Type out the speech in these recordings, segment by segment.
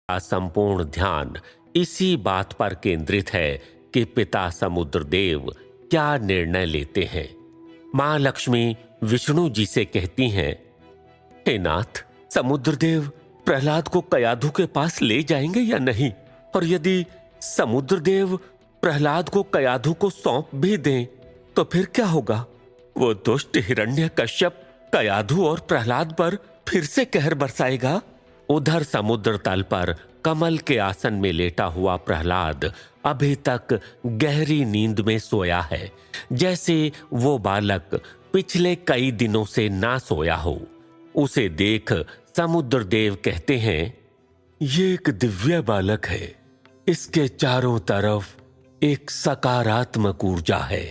का संपूर्ण ध्यान इसी बात पर केंद्रित है कि पिता समुद्रदेव क्या निर्णय लेते हैं। मां लक्ष्मी विष्णु जी से कहती हैं, हे नाथ, समुद्रदेव प्रहलाद को कयाधु के पास ले जाएंगे या नहीं? और यदि समुद्रदेव प्रहलाद को कयाधु को सौंप भी दें तो फिर क्या होगा? वो दुष्ट हिरण्यकश्यप कयाधु और प्रहलाद पर फिर से कहर बरसाएगा। उधर समुद्र तल पर कमल के आसन में लेटा हुआ प्रहलाद अभी तक गहरी नींद में सोया है, जैसे वो बालक पिछले कई दिनों से ना सोया हो। उसे देख समुद्रदेव कहते हैं, ये एक दिव्य बालक है, इसके चारों तरफ एक सकारात्मक ऊर्जा है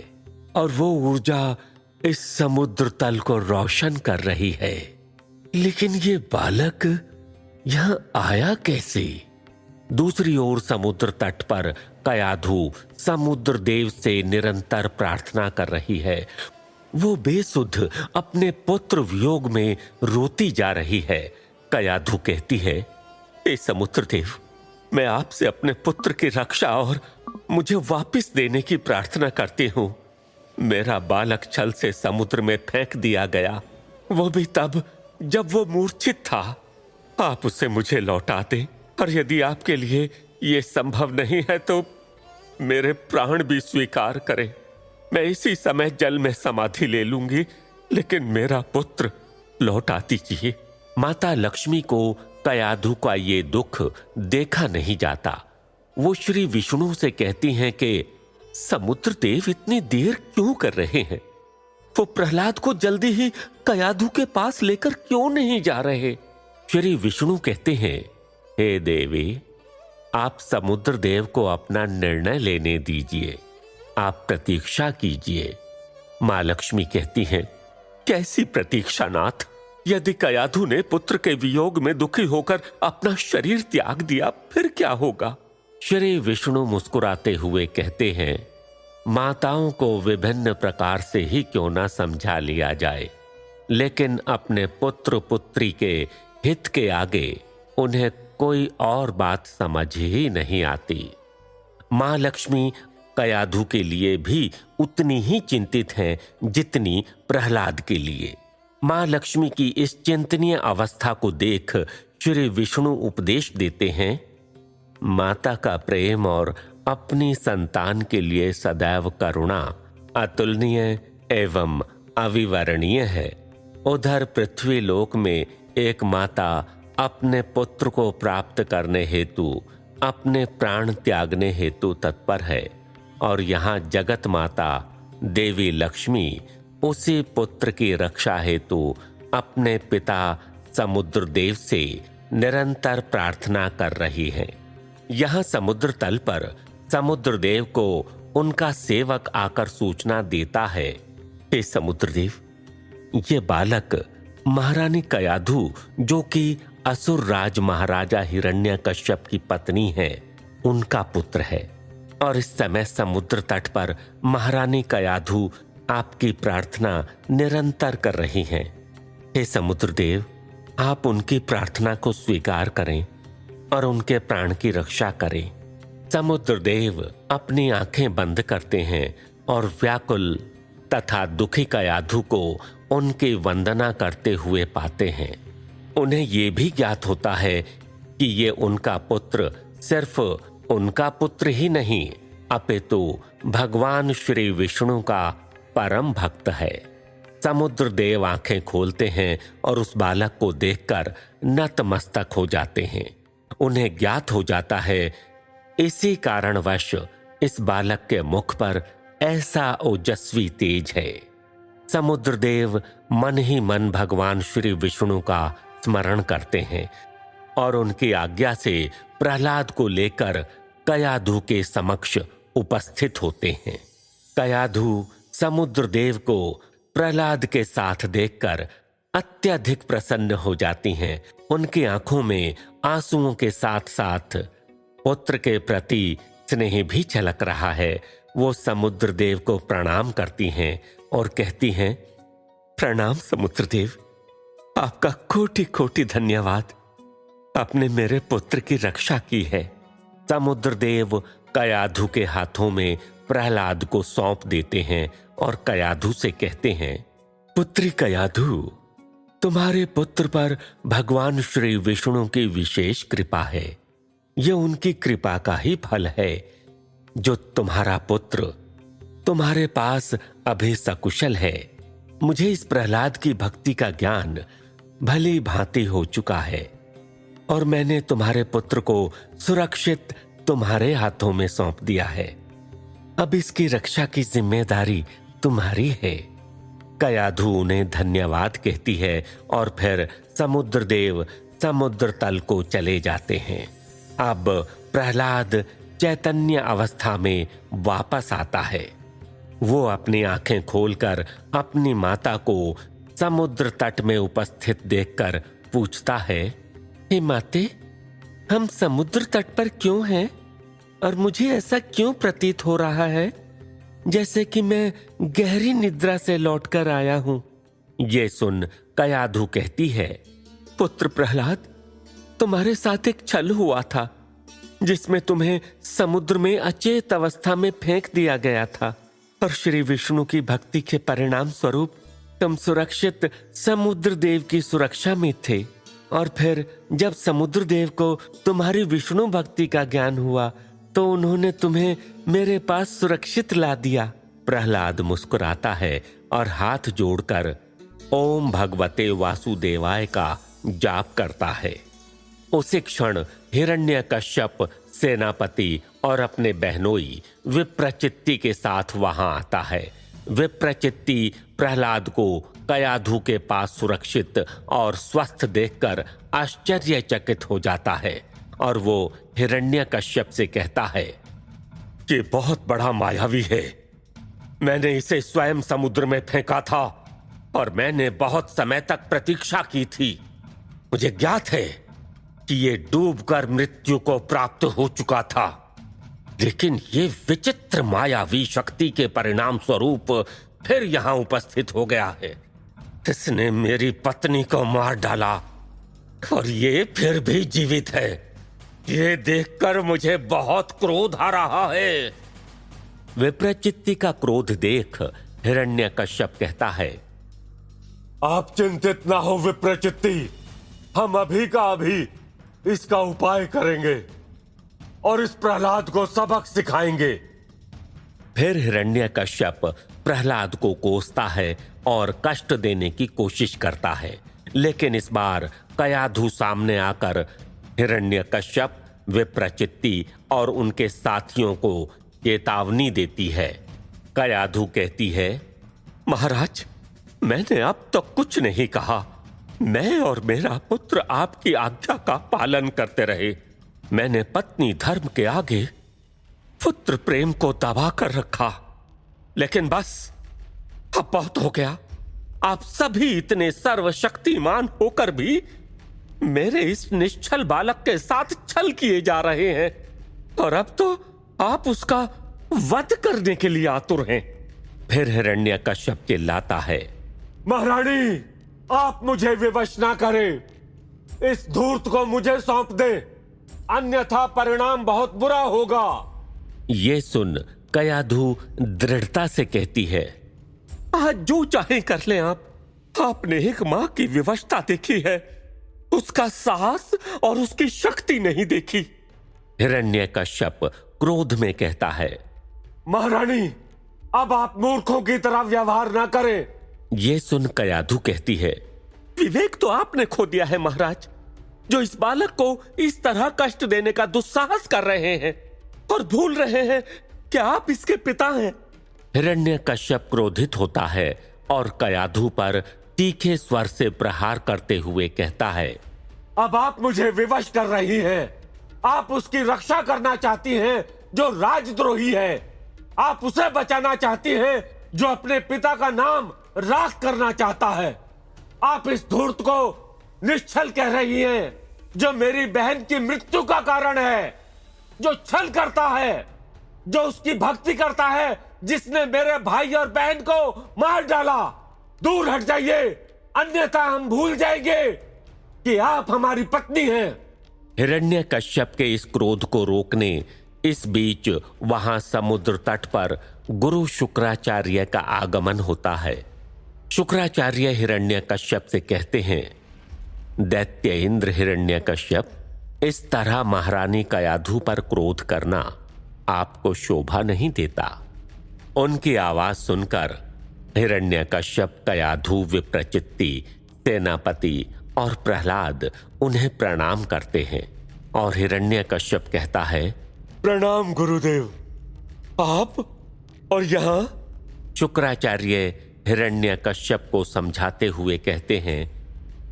और वो ऊर्जा इस समुद्र तल को रोशन कर रही है। लेकिन ये बालक यहां आया कैसे? दूसरी ओर समुद्र तट पर कयाधु समुद्र देव से निरंतर प्रार्थना कर रही है। वो बेसुध अपने पुत्र वियोग में रोती जा रही है। कयाधु कहती है, हे समुद्र देव, मैं आपसे अपने पुत्र की रक्षा और मुझे वापस देने की प्रार्थना करती हूं। मेरा बालक छल से समुद्र में फेंक दिया गया, वो भी तब जब वो मूर्छित था। आप उसे मुझे लौटा दें, और यदि आपके लिए यह संभव नहीं है तो मेरे प्राण भी स्वीकार करें। मैं इसी समय जल में समाधि ले लूंगी, लेकिन मेरा पुत्र लौटा दीजिए। माता लक्ष्मी को कयाधु का ये दुख देखा नहीं जाता। वो श्री विष्णु से कहती हैं कि समुद्र देव इतनी देर क्यों कर रहे हैं? वो प्रहलाद को जल्दी ही कयाधु के पास लेकर क्यों नहीं जा रहे? श्री विष्णु कहते हैं, हे देवी, आप समुद्र देव को अपना निर्णय लेने दीजिए, आप प्रतीक्षा कीजिए। मां लक्ष्मी कहती हैं, कैसी प्रतीक्षा नाथ? यदि कयाधु ने पुत्र के वियोग में दुखी होकर अपना शरीर त्याग दिया फिर क्या होगा? श्री विष्णु मुस्कुराते हुए कहते हैं, माताओं को विभिन्न प्रकार से ही क्यों ना समझा लिया जाए, लेकिन अपने पुत्र पुत्री के हित के आगे उन्हें कोई और बात समझ ही नहीं आती। मां लक्ष्मी कयाधु के लिए भी उतनी ही चिंतित हैं जितनी प्रहलाद के लिए। मां लक्ष्मी की इस चिंतनीय अवस्था को देख श्री विष्णु उपदेश देते हैं, माता का प्रेम और अपनी संतान के लिए सदैव करुणा अतुलनीय एवं अविवरणीय है। उधर पृथ्वी लोक में एक माता अपने पुत्र को प्राप्त करने हेतु अपने प्राण त्यागने हेतु तत्पर है, और यहाँ जगत माता देवी लक्ष्मी उसी पुत्र की रक्षा हेतु अपने पिता समुद्र देव से निरंतर प्रार्थना कर रही है। यहाँ समुद्र तल पर समुद्र देव को उनका सेवक आकर सूचना देता है, हे समुद्र देव, ये बालक महारानी कयाधु, जो कि असुर राज महाराजा हिरण्यकश्यप की पत्नी है, उनका पुत्र है, और इस समय समुद्र तट पर महारानी कयाधु आपकी प्रार्थना निरंतर कर रही हैं। हे समुद्र देव, आप उनकी प्रार्थना को स्वीकार करें और उनके प्राण की रक्षा करें। समुद्र देव अपनी आंखें बंद करते हैं और व्याकुल तथा दुखी कयाधु को उनकी वंदना करते हुए पाते हैं। उन्हें ये भी ज्ञात होता है कि ये उनका पुत्र सिर्फ उनका पुत्र ही नहीं, अपितु भगवान श्री विष्णु का परम भक्त है। समुद्र देव आंखें खोलते हैं और उस बालक को देखकर नतमस्तक हो जाते हैं। उन्हें ज्ञात हो जाता है इसी कारणवश इस बालक के मुख पर ऐसा ओजस्वी तेज है। समुद्र देव मन ही मन भगवान श्री विष्णु का स्मरण करते हैं और उनकी आज्ञा से प्रहलाद को लेकर कयाधु के समक्ष उपस्थित होते हैं। कयाधु समुद्र देव को प्रहलाद के साथ देखकर अत्यधिक प्रसन्न हो जाती हैं। उनकी आंखों में आंसुओं के साथ साथ पुत्र के प्रति स्नेह भी झलक रहा है। वो समुद्र देव को प्रणाम करती हैं और कहती हैं, प्रणाम समुद्र देव, आपका कोटि कोटि धन्यवाद। आपने मेरे पुत्र की रक्षा की है। समुद्रदेव कयाधु के हाथों में प्रहलाद को सौंप देते हैं और कयाधु से कहते हैं, पुत्री कयाधु, तुम्हारे पुत्र पर भगवान श्री विष्णु की विशेष कृपा है। ये उनकी कृपा का ही फल है जो तुम्हारा पुत्र तुम्हारे पास अभी सकुशल है। मुझे इस प्रहलाद की भक्ति का ज्ञान भली भांति हो चुका है और मैंने तुम्हारे पुत्र को सुरक्षित तुम्हारे हाथों में सौंप दिया है। अब इसकी रक्षा की जिम्मेदारी तुम्हारी है। कयाधु उन्हें धन्यवाद कहती है और फिर समुद्रदेव समुद्र तल को चले जाते हैं। अब प्रहलाद चैतन्य अवस्था में वापस आता है। वो अपनी आंखें खोलकर अपनी माता को समुद्र तट में उपस्थित देखकर पूछता है, हे माते, हम समुद्र तट पर क्यों हैं और मुझे ऐसा क्यों प्रतीत हो रहा है जैसे कि मैं गहरी निद्रा से लौटकर आया हूं। ये सुन कयाधु कहती है, पुत्र प्रहलाद, तुम्हारे साथ एक छल हुआ था जिसमें तुम्हें समुद्र में अचेत अवस्था में फेंक दिया गया था और श्री विष्णु की भक्ति के परिणाम स्वरूप तुम सुरक्षित समुद्र देव की सुरक्षा में थे। और फिर जब समुद्र देव को तुम्हारी विष्णु भक्ति का ज्ञान हुआ तो उन्होंने तुम्हें मेरे पास सुरक्षित ला दिया। प्रहलाद मुस्कुराता है और हाथ जोड़कर ओम भगवते वासुदेवाय का जाप करता है। उसी क्षण हिरण्यकश्यप सेनापति और अपने बहनोई विप्रचित्ति के साथ वहां आता है। विप्रचित्ति प्रहलाद को कयाधु के पास सुरक्षित और स्वस्थ देखकर आश्चर्यचकित हो जाता है और वो हिरण्यकश्यप से कहता है, ये बहुत बड़ा मायावी है। मैंने इसे स्वयं समुद्र में फेंका था और मैंने बहुत समय तक प्रतीक्षा की थी। मुझे ज्ञात है कि ये डूबकर मृत्यु को प्राप्त हो चुका था, लेकिन ये विचित्र मायावी शक्ति के परिणाम स्वरूप फिर यहां उपस्थित हो गया है। इसने मेरी पत्नी को मार डाला और ये फिर भी जीवित है। ये देखकर मुझे बहुत क्रोध आ रहा है। विप्रचित्ति का क्रोध देख हिरण्यकश्यप कहता है, आप चिंतित ना हो विप्रचित्ति, हम अभी का अभी इसका उपाय करेंगे और इस प्रहलाद को सबक सिखाएंगे। फिर हिरण्यकश्यप प्रहलाद को कोसता है और कष्ट देने की कोशिश करता है, लेकिन इस बार कयाधु सामने आकर हिरण्यकश्यप, विप्रचित्ति और उनके साथियों को चेतावनी देती है। कयाधु कहती है, महाराज, मैंने अब तक कुछ नहीं कहा। मैं और मेरा पुत्र आपकी आज्ञा का पालन करते रहे। मैंने पत्नी धर्म के आगे पुत्र प्रेम को दबा कर रखा, लेकिन बस अब बहुत हो गया। आप सभी इतने सर्वशक्तिमान होकर भी मेरे इस निश्चल बालक के साथ छल किए जा रहे हैं और अब तो आप उसका वध करने के लिए आतुर हैं। फिर हिरण्यकश्यप चिल्लाता है, महारानी, आप मुझे विवश ना करें। इस धूर्त को मुझे सौंप दें, अन्यथा परिणाम बहुत बुरा होगा। ये सुन कयाधु दृढ़ता से कहती है, आज जो चाहे कर लें आप। आपने एक मां की विवशता देखी है, उसका साहस और उसकी शक्ति नहीं देखी। हिरण्यकश्यप क्रोध में कहता है, महारानी, अब आप मूर्खों की तरह व्यवहार ना करें। ये सुन कयाधु कहती है, विवेक तो आपने खो दिया है महाराज, जो इस बालक को इस तरह कष्ट देने का दुस्साहस कर रहे हैं और भूल रहे हैं कि आप इसके पिता हैं। हिरण्यकश्यप क्रोधित होता है और कयाधु पर तीखे स्वर से प्रहार करते हुए कहता है, अब आप मुझे विवश कर रही हैं। आप उसकी रक्षा करना चाहती हैं जो राजद्रोही है। आप उसे बचाना चाहती हैं जो अपने पिता का नाम राख करना चाहता है। आप इस धूर्त को निश्चल कह रही हैं जो मेरी बहन की मृत्यु का कारण है, जो छल करता है, जो उसकी भक्ति करता है, जिसने मेरे भाई और बहन को मार डाला। दूर हट जाइए, अन्यथा हम भूल जाएंगे कि आप हमारी पत्नी हैं। हिरण्यकश्यप के इस क्रोध को रोकने इस बीच वहां समुद्र तट पर गुरु शुक्राचार्य का आगमन होता है। शुक्राचार्य हिरण्यकश्यप से कहते हैं, दैत्य इंद्र हिरण्यकश्यप, इस तरह महारानी कयाधु पर क्रोध करना आपको शोभा नहीं देता। उनकी आवाज सुनकर हिरण्यकश्यप, कयाधु, विप्रचित्ति, सेनापति और प्रहलाद उन्हें प्रणाम करते हैं और हिरण्यकश्यप कहता है, प्रणाम गुरुदेव, आप और यहाँ? शुक्राचार्य हिरण्यकश्यप को समझाते हुए कहते हैं,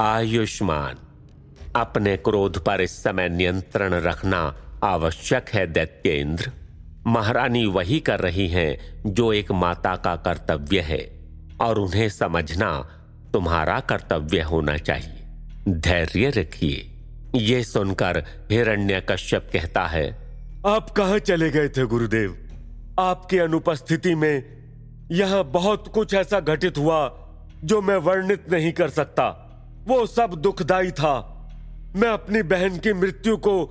आयुष्मान, अपने क्रोध पर इस समय नियंत्रण रखना आवश्यक है दैत्य इंद्र। महारानी वही कर रही हैं जो एक माता का कर्तव्य है और उन्हें समझना तुम्हारा कर्तव्य होना चाहिए। धैर्य रखिए। ये सुनकर हिरण्यकश्यप कहता है, आप कहाँ चले गए थे गुरुदेव? आपकी अनुपस्थिति में यहाँ बहुत कुछ ऐसा घटित हुआ जो मैं वर्णित नहीं कर सकता। वो सब दुखदाई था। मैं अपनी बहन की मृत्यु को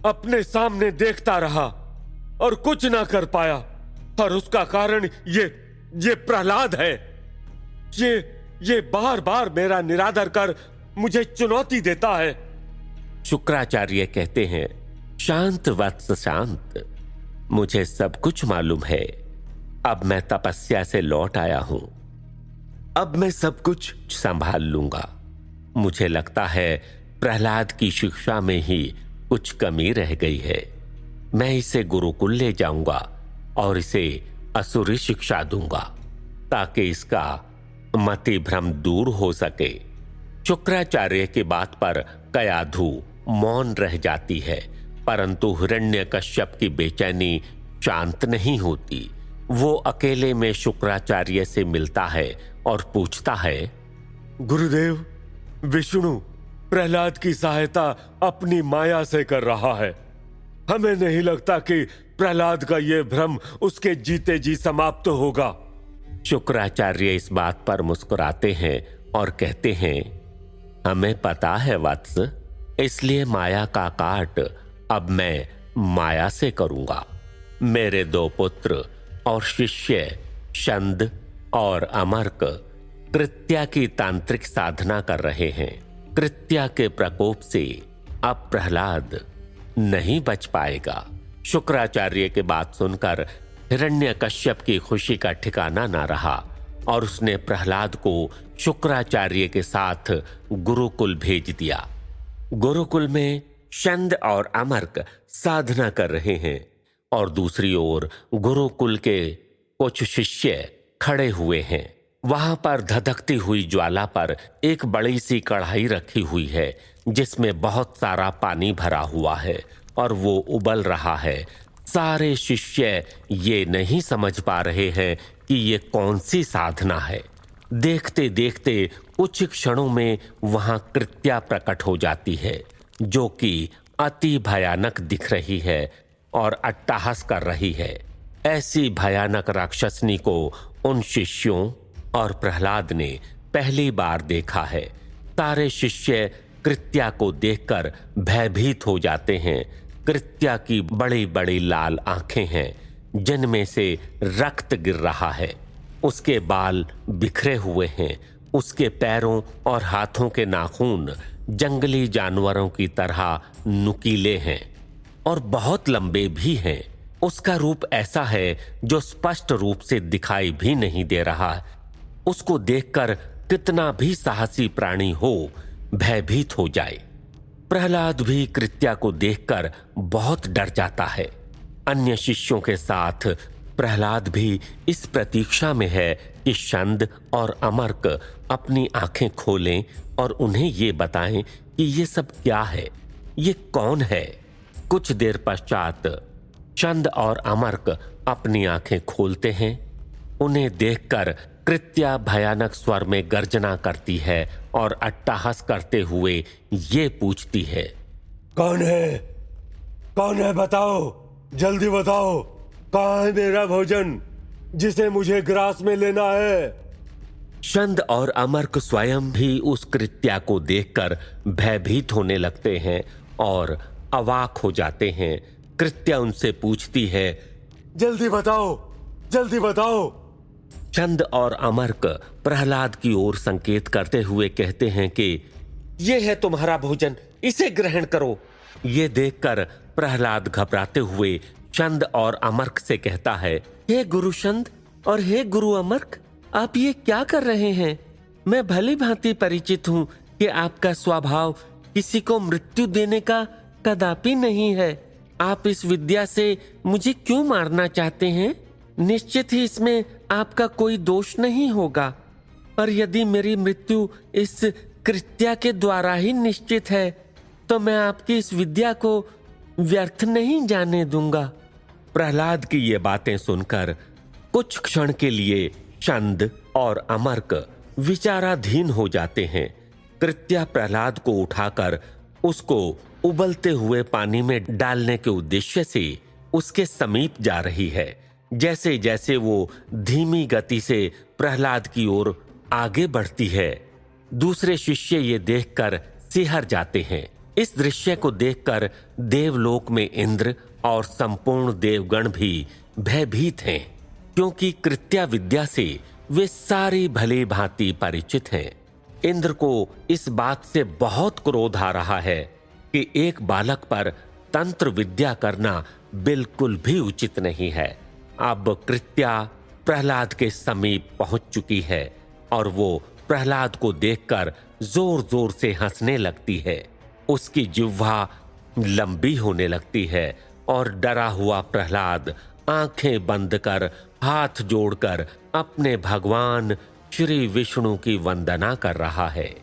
अपने सामने देखता रहा और कुछ ना कर पाया, और उसका कारण ये प्रहलाद है। ये बार बार मेरा निरादर कर मुझे चुनौती देता है। शुक्राचार्य कहते हैं, शांत वत्स शांत, मुझे सब कुछ मालूम है। अब मैं तपस्या से लौट आया हूं। अब मैं सब कुछ संभाल लूंगा। मुझे लगता है प्रहलाद की शिक्षा में ही कुछ कमी रह गई है। मैं इसे गुरुकुल ले जाऊंगा और इसे असुरी शिक्षा दूंगा ताकि इसका मति भ्रम दूर हो सके। शुक्राचार्य की बात पर कयाधु मौन रह जाती है, परंतु हिरण्यकश्यप की बेचैनी शांत नहीं होती। वो अकेले में शुक्राचार्य से मिलता है और पूछता है, गुरुदेव, विष्णु प्रहलाद की सहायता अपनी माया से कर रहा है। हमें नहीं लगता कि प्रहलाद का यह भ्रम उसके जीते जी समाप्त होगा। शुक्राचार्य इस बात पर मुस्कुराते हैं और कहते हैं, हमें पता है वत्स, इसलिए माया का काट अब मैं माया से करूंगा। मेरे 2 पुत्र और शिष्य शंद और अमर्क कृत्या की तांत्रिक साधना कर रहे हैं। कृत्या के प्रकोप से अब प्रहलाद नहीं बच पाएगा। शुक्राचार्य की बात सुनकर हिरण्यकश्यप की खुशी का ठिकाना ना रहा और उसने प्रहलाद को शुक्राचार्य के साथ गुरुकुल भेज दिया। गुरुकुल में शंद और अमर्क साधना कर रहे हैं और दूसरी ओर गुरुकुल के कुछ शिष्य खड़े हुए हैं। वहां पर धधकती हुई ज्वाला पर एक बड़ी सी कढ़ाई रखी हुई है जिसमें बहुत सारा पानी भरा हुआ है और वो उबल रहा है। सारे शिष्य ये नहीं समझ पा रहे हैं कि ये कौन सी साधना है। देखते देखते कुछ क्षणों में वहां कृत्या प्रकट हो जाती है, जो कि अति भयानक दिख रही है और अट्टहास कर रही है। ऐसी भयानक राक्षसनी को उन शिष्यों और प्रहलाद ने पहली बार देखा है। सारे शिष्य कृत्या को देखकर भयभीत हो जाते हैं। कृत्या की बड़ी बड़ी लाल आंखें हैं जिनमें से रक्त गिर रहा है। उसके बाल बिखरे हुए हैं। उसके पैरों और हाथों के नाखून जंगली जानवरों की तरह नुकीले हैं और बहुत लंबे भी हैं। उसका रूप ऐसा है जो स्पष्ट रूप से दिखाई भी नहीं दे रहा। उसको देखकर कितना भी साहसी प्राणी हो भयभीत हो जाए। प्रहलाद भी कृत्या को देखकर बहुत डर जाता है। अन्य शिष्यों के साथ प्रहलाद भी इस प्रतीक्षा में है कि शंद और अमर्क अपनी आंखें खोलें और उन्हें ये बताएं कि ये सब क्या है, ये कौन है। कुछ देर पश्चात शंद और अमर्क अपनी आंखें खोलते हैं। उन्हें देखकर कृत्या भयानक स्वर में गर्जना करती है और अट्टहास करते हुए ये पूछती है, कौन है? कौन है? बताओ, जल्दी बताओ, कहाँ है मेरा भोजन जिसे मुझे ग्रास में लेना है? शंद और अमर्क स्वयं भी उस कृत्या को देखकर भयभीत होने लगते हैं और अवाक हो जाते हैं। कृत्या उनसे पूछती है, जल्दी बताओ, जल्दी बताओ। चंद और अमर्क प्रहलाद की ओर संकेत करते हुए कहते हैं कि ये है तुम्हारा भोजन, इसे ग्रहण करो। ये देखकर प्रहलाद घबराते हुए चंद और अमर्क से कहता है, हे गुरु चंद और हे गुरु अमर्क, आप ये क्या कर रहे हैं? मैं भली भांति परिचित हूँ कि आपका स्वभाव किसी को मृत्यु देने का कदापि नहीं है। आप इस विद्या से मुझे क्यों मारना चाहते हैं? निश्चित ही इसमें आपका कोई दोष नहीं होगा, और यदि मेरी मृत्यु इस कृत्या के द्वारा ही निश्चित है तो मैं आपकी इस विद्या को व्यर्थ नहीं जाने दूंगा। प्रहलाद की ये बातें सुनकर कुछ क्षण के लिए चंद और अमर्क विचाराधीन हो जाते हैं। कृत्या प्रहलाद को उठाकर उसको उबलते हुए पानी में डालने के उद्देश्य से उसके समीप जा रही है। जैसे जैसे वो धीमी गति से प्रहलाद की ओर आगे बढ़ती है, दूसरे शिष्य ये देखकर सिहर जाते हैं। इस दृश्य को देखकर देवलोक में इंद्र और संपूर्ण देवगण भी भयभीत हैं, क्योंकि कृत्या विद्या से वे सारी भली भांति परिचित हैं। इंद्र को इस बात से बहुत क्रोध आ रहा है कि एक बालक पर तंत्र विद्या करना बिल्कुल भी उचित नहीं है। अब कृत्या प्रहलाद के समीप पहुंच चुकी है और वो प्रहलाद को देखकर जोर जोर से हंसने लगती है। उसकी जिह्वा लंबी होने लगती है और डरा हुआ प्रहलाद आंखें बंद कर हाथ जोड़कर अपने भगवान श्री विष्णु की वंदना कर रहा है।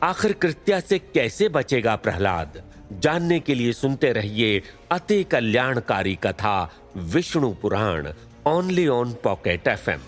आखिर कृत्या से कैसे बचेगा प्रहलाद? जानने के लिए सुनते रहिए अति कल्याणकारी कथा विष्णु पुराण, ओनली ऑन पॉकेट FM।